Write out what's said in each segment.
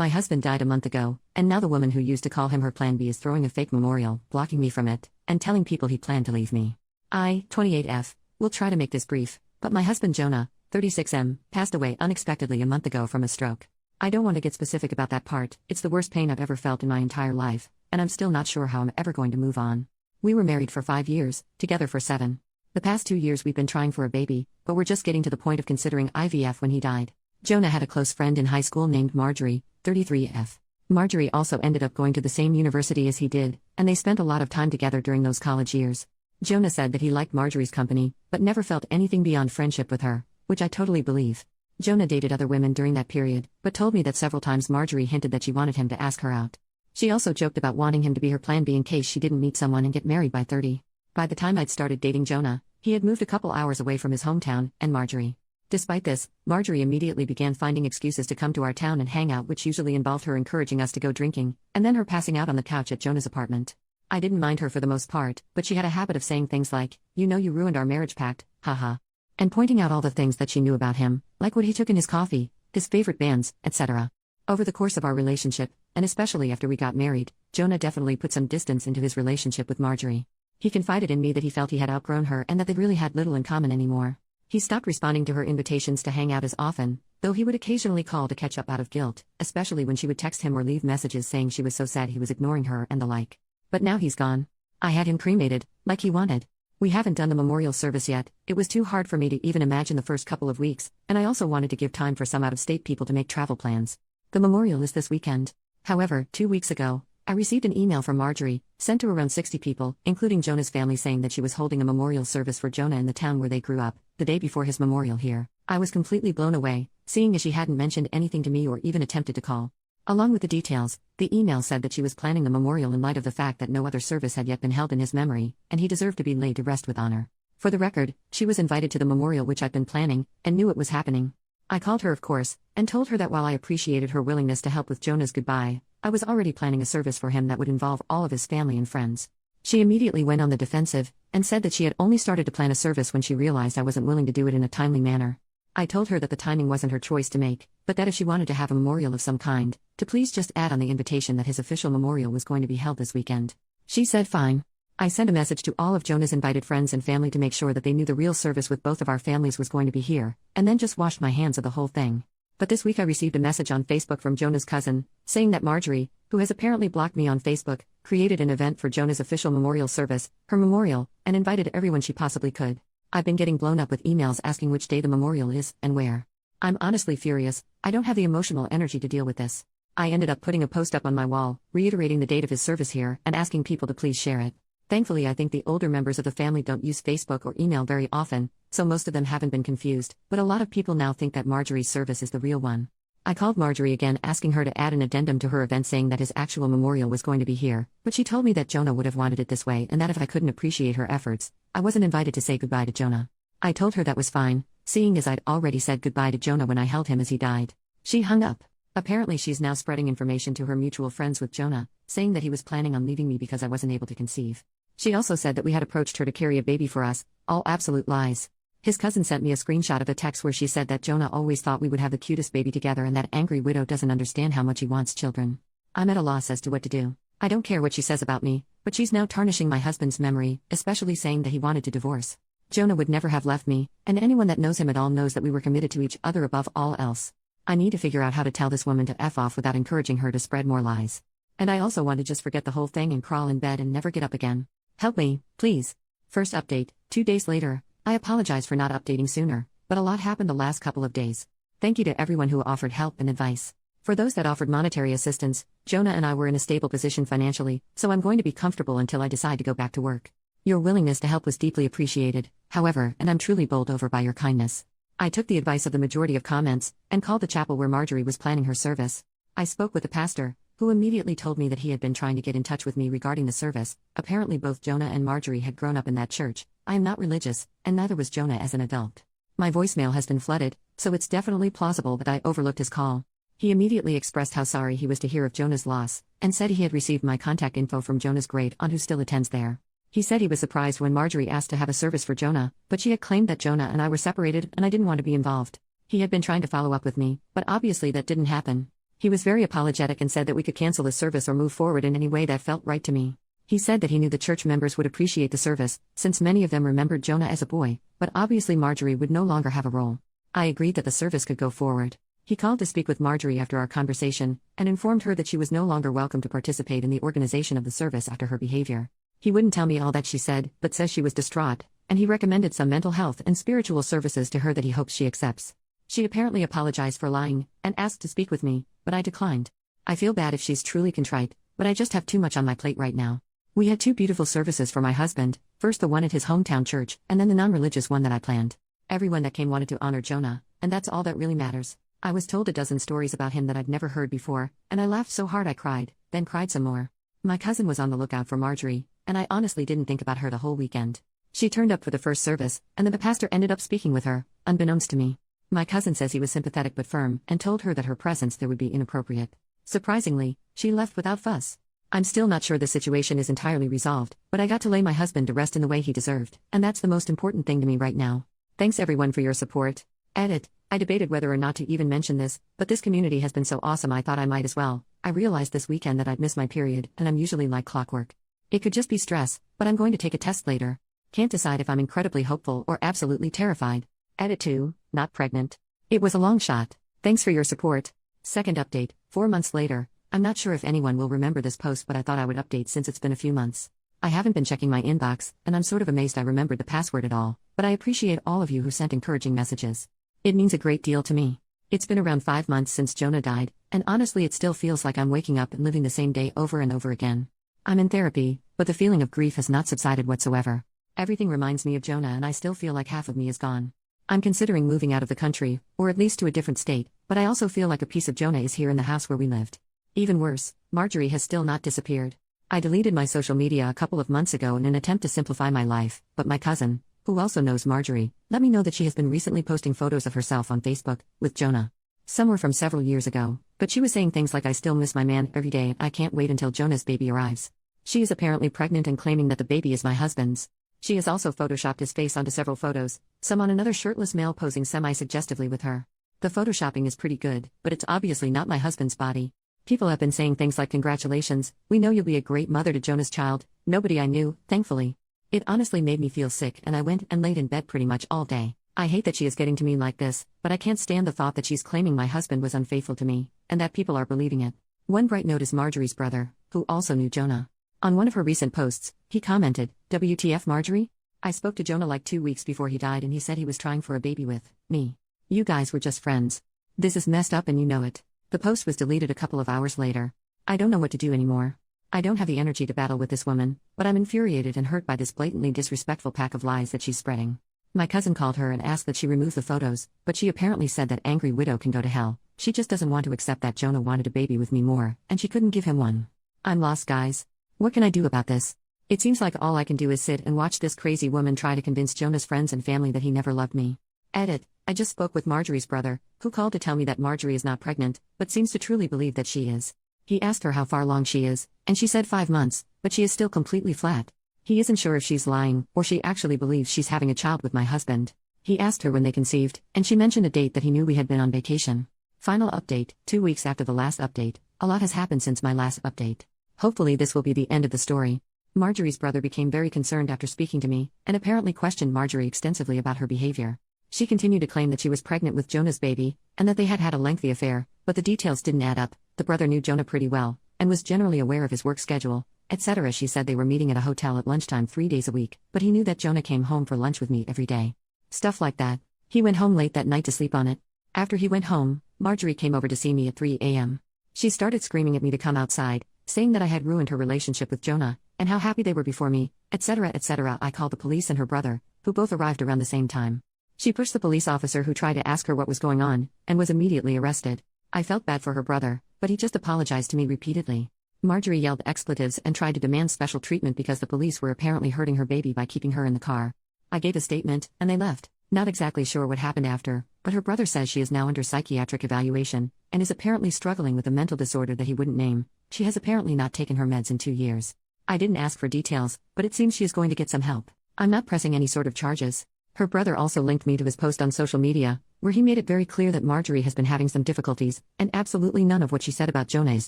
My husband died a month ago, and now the woman who used to call him her plan B is throwing a fake memorial, blocking me from it, and telling people he planned to leave me. I, 28F, will try to make this brief, but my husband Jonah, 36M, passed away unexpectedly a month ago from a stroke. I don't want to get specific about that part, it's the worst pain I've ever felt in my entire life, and I'm still not sure how I'm ever going to move on. We were married for 5 years, together for 7. The past 2 years we've been trying for a baby, but we're just getting to the point of considering IVF when he died. Jonah had a close friend in high school named Marjorie, 33F. Marjorie also ended up going to the same university as he did, and they spent a lot of time together during those college years. Jonah said that he liked Marjorie's company, but never felt anything beyond friendship with her, which I totally believe. Jonah dated other women during that period, but told me that several times Marjorie hinted that she wanted him to ask her out. She also joked about wanting him to be her plan B in case she didn't meet someone and get married by 30. By the time I'd started dating Jonah, he had moved a couple hours away from his hometown, and Marjorie. Despite this, Marjorie immediately began finding excuses to come to our town and hang out, which usually involved her encouraging us to go drinking, and then her passing out on the couch at Jonah's apartment. I didn't mind her for the most part, but she had a habit of saying things like, "You know you ruined our marriage pact, haha," and pointing out all the things that she knew about him, like what he took in his coffee, his favorite bands, etc. Over the course of our relationship, and especially after we got married, Jonah definitely put some distance into his relationship with Marjorie. He confided in me that he felt he had outgrown her and that they really had little in common anymore. He stopped responding to her invitations to hang out as often, though he would occasionally call to catch up out of guilt, especially when she would text him or leave messages saying she was so sad he was ignoring her and the like. But now he's gone. I had him cremated, like he wanted. We haven't done the memorial service yet, it was too hard for me to even imagine the first couple of weeks, and I also wanted to give time for some out-of-state people to make travel plans. The memorial is this weekend. However, 2 weeks ago, I received an email from Marjorie, sent to around 60 people, including Jonah's family, saying that she was holding a memorial service for Jonah in the town where they grew up, the day before his memorial here. I was completely blown away, seeing as she hadn't mentioned anything to me or even attempted to call. Along with the details, the email said that she was planning the memorial in light of the fact that no other service had yet been held in his memory, and he deserved to be laid to rest with honor. For the record, she was invited to the memorial which I'd been planning, and knew it was happening. I called her, of course, and told her that while I appreciated her willingness to help with Jonah's goodbye, I was already planning a service for him that would involve all of his family and friends. She immediately went on the defensive, and said that she had only started to plan a service when she realized I wasn't willing to do it in a timely manner. I told her that the timing wasn't her choice to make, but that if she wanted to have a memorial of some kind, to please just add on the invitation that his official memorial was going to be held this weekend. She said fine. I sent a message to all of Jonah's invited friends and family to make sure that they knew the real service with both of our families was going to be here, and then just washed my hands of the whole thing. But this week I received a message on Facebook from Jonah's cousin, saying that Marjorie, who has apparently blocked me on Facebook, created an event for Jonah's official memorial service, her memorial, and invited everyone she possibly could. I've been getting blown up with emails asking which day the memorial is, and where. I'm honestly furious, I don't have the emotional energy to deal with this. I ended up putting a post up on my wall, reiterating the date of his service here, and asking people to please share it. Thankfully I think the older members of the family don't use Facebook or email very often, so most of them haven't been confused, but a lot of people now think that Marjorie's service is the real one. I called Marjorie again asking her to add an addendum to her event saying that his actual memorial was going to be here, but she told me that Jonah would have wanted it this way and that if I couldn't appreciate her efforts, I wasn't invited to say goodbye to Jonah. I told her that was fine, seeing as I'd already said goodbye to Jonah when I held him as he died. She hung up. Apparently she's now spreading information to her mutual friends with Jonah, saying that he was planning on leaving me because I wasn't able to conceive. She also said that we had approached her to carry a baby for us, all absolute lies. His cousin sent me a screenshot of a text where she said that Jonah always thought we would have the cutest baby together and that angry widow doesn't understand how much he wants children. I'm at a loss as to what to do. I don't care what she says about me, but she's now tarnishing my husband's memory, especially saying that he wanted to divorce. Jonah would never have left me, and anyone that knows him at all knows that we were committed to each other above all else. I need to figure out how to tell this woman to F off without encouraging her to spread more lies. And I also want to just forget the whole thing and crawl in bed and never get up again. Help me, please. First update, 2 days later. I apologize for not updating sooner, but a lot happened the last couple of days. Thank you to everyone who offered help and advice. For those that offered monetary assistance, Jonah and I were in a stable position financially, so I'm going to be comfortable until I decide to go back to work. Your willingness to help was deeply appreciated, however, and I'm truly bowled over by your kindness. I took the advice of the majority of comments, and called the chapel where Marjorie was planning her service. I spoke with the pastor, who immediately told me that he had been trying to get in touch with me regarding the service. Apparently both Jonah and Marjorie had grown up in that church. I am not religious, and neither was Jonah as an adult. My voicemail has been flooded, so it's definitely plausible that I overlooked his call. He immediately expressed how sorry he was to hear of Jonah's loss, and said he had received my contact info from Jonah's great aunt who still attends there. He said he was surprised when Marjorie asked to have a service for Jonah, but she had claimed that Jonah and I were separated and I didn't want to be involved. He had been trying to follow up with me, but obviously that didn't happen. He was very apologetic and said that we could cancel the service or move forward in any way that felt right to me. He said that he knew the church members would appreciate the service, since many of them remembered Jonah as a boy, but obviously Marjorie would no longer have a role. I agreed that the service could go forward. He called to speak with Marjorie after our conversation, and informed her that she was no longer welcome to participate in the organization of the service after her behavior. He wouldn't tell me all that she said, but says she was distraught, and he recommended some mental health and spiritual services to her that he hopes she accepts. She apparently apologized for lying, and asked to speak with me, but I declined. I feel bad if she's truly contrite, but I just have too much on my plate right now. We had 2 beautiful services for my husband, first the one at his hometown church, and then the non-religious one that I planned. Everyone that came wanted to honor Jonah, and that's all that really matters. I was told a dozen stories about him that I'd never heard before, and I laughed so hard I cried, then cried some more. My cousin was on the lookout for Marjorie, and I honestly didn't think about her the whole weekend. She turned up for the first service, and then the pastor ended up speaking with her, unbeknownst to me. My cousin says he was sympathetic but firm, and told her that her presence there would be inappropriate. Surprisingly, she left without fuss. I'm still not sure the situation is entirely resolved, but I got to lay my husband to rest in the way he deserved, and that's the most important thing to me right now. Thanks everyone for your support. Edit. I debated whether or not to even mention this, but this community has been so awesome I thought I might as well. I realized this weekend that I'd miss my period, and I'm usually like clockwork. It could just be stress, but I'm going to take a test later. Can't decide if I'm incredibly hopeful or absolutely terrified. Edit 2, not pregnant. It was a long shot. Thanks for your support. Second update, 4 months later. I'm not sure if anyone will remember this post, but I thought I would update since it's been a few months. I haven't been checking my inbox, and I'm sort of amazed I remembered the password at all, but I appreciate all of you who sent encouraging messages. It means a great deal to me. It's been around 5 months since Jonah died, and honestly it still feels like I'm waking up and living the same day over and over again. I'm in therapy, but the feeling of grief has not subsided whatsoever. Everything reminds me of Jonah and I still feel like half of me is gone. I'm considering moving out of the country, or at least to a different state, but I also feel like a piece of Jonah is here in the house where we lived. Even worse, Marjorie has still not disappeared. I deleted my social media a couple of months ago in an attempt to simplify my life, but my cousin, who also knows Marjorie, let me know that she has been recently posting photos of herself on Facebook, with Jonah. Some were from several years ago, but she was saying things like I still miss my man every day and I can't wait until Jonah's baby arrives. She is apparently pregnant and claiming that the baby is my husband's. She has also photoshopped his face onto several photos, some on another shirtless male posing semi-suggestively with her. The photoshopping is pretty good, but it's obviously not my husband's body. People have been saying things like congratulations, we know you'll be a great mother to Jonah's child. Nobody I knew, thankfully. It honestly made me feel sick and I went and laid in bed pretty much all day. I hate that she is getting to me like this, but I can't stand the thought that she's claiming my husband was unfaithful to me, and that people are believing it. One bright note is Marjorie's brother, who also knew Jonah. On one of her recent posts, he commented, WTF Marjorie? I spoke to Jonah like 2 weeks before he died and he said he was trying for a baby with me. You guys were just friends. This is messed up and you know it. The post was deleted a couple of hours later. I don't know what to do anymore. I don't have the energy to battle with this woman, but I'm infuriated and hurt by this blatantly disrespectful pack of lies that she's spreading. My cousin called her and asked that she remove the photos, but she apparently said that angry widow can go to hell. She just doesn't want to accept that Jonah wanted a baby with me more, and she couldn't give him one. I'm lost, guys. What can I do about this? It seems like all I can do is sit and watch this crazy woman try to convince Jonah's friends and family that he never loved me. Edit. I just spoke with Marjorie's brother, who called to tell me that Marjorie is not pregnant, but seems to truly believe that she is. He asked her how far along she is, and she said 5 months, but she is still completely flat. He isn't sure if she's lying, or she actually believes she's having a child with my husband. He asked her when they conceived, and she mentioned a date that he knew we had been on vacation. Final update, 2 weeks after the last update. A lot has happened since my last update. Hopefully this will be the end of the story. Marjorie's brother became very concerned after speaking to me, and apparently questioned Marjorie extensively about her behavior. She continued to claim that she was pregnant with Jonah's baby, and that they had had a lengthy affair, but the details didn't add up. The brother knew Jonah pretty well, and was generally aware of his work schedule, etc. She said they were meeting at a hotel at lunchtime 3 days a week, but he knew that Jonah came home for lunch with me every day. Stuff like that. He went home late that night to sleep on it. After he went home, Marjorie came over to see me at 3 a.m. She started screaming at me to come outside, saying that I had ruined her relationship with Jonah, and how happy they were before me, etc. etc. I called the police and her brother, who both arrived around the same time. She pushed the police officer who tried to ask her what was going on, and was immediately arrested. I felt bad for her brother, but he just apologized to me repeatedly. Marjorie yelled expletives and tried to demand special treatment because the police were apparently hurting her baby by keeping her in the car. I gave a statement, and they left. Not exactly sure what happened after, but her brother says she is now under psychiatric evaluation, and is apparently struggling with a mental disorder that he wouldn't name. She has apparently not taken her meds in 2 years. I didn't ask for details, but it seems she is going to get some help. I'm not pressing any sort of charges. Her brother also linked me to his post on social media, where he made it very clear that Marjorie has been having some difficulties, and absolutely none of what she said about Jonah is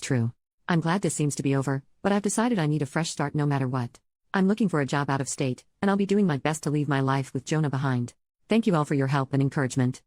true. I'm glad this seems to be over, but I've decided I need a fresh start no matter what. I'm looking for a job out of state, and I'll be doing my best to leave my life with Jonah behind. Thank you all for your help and encouragement.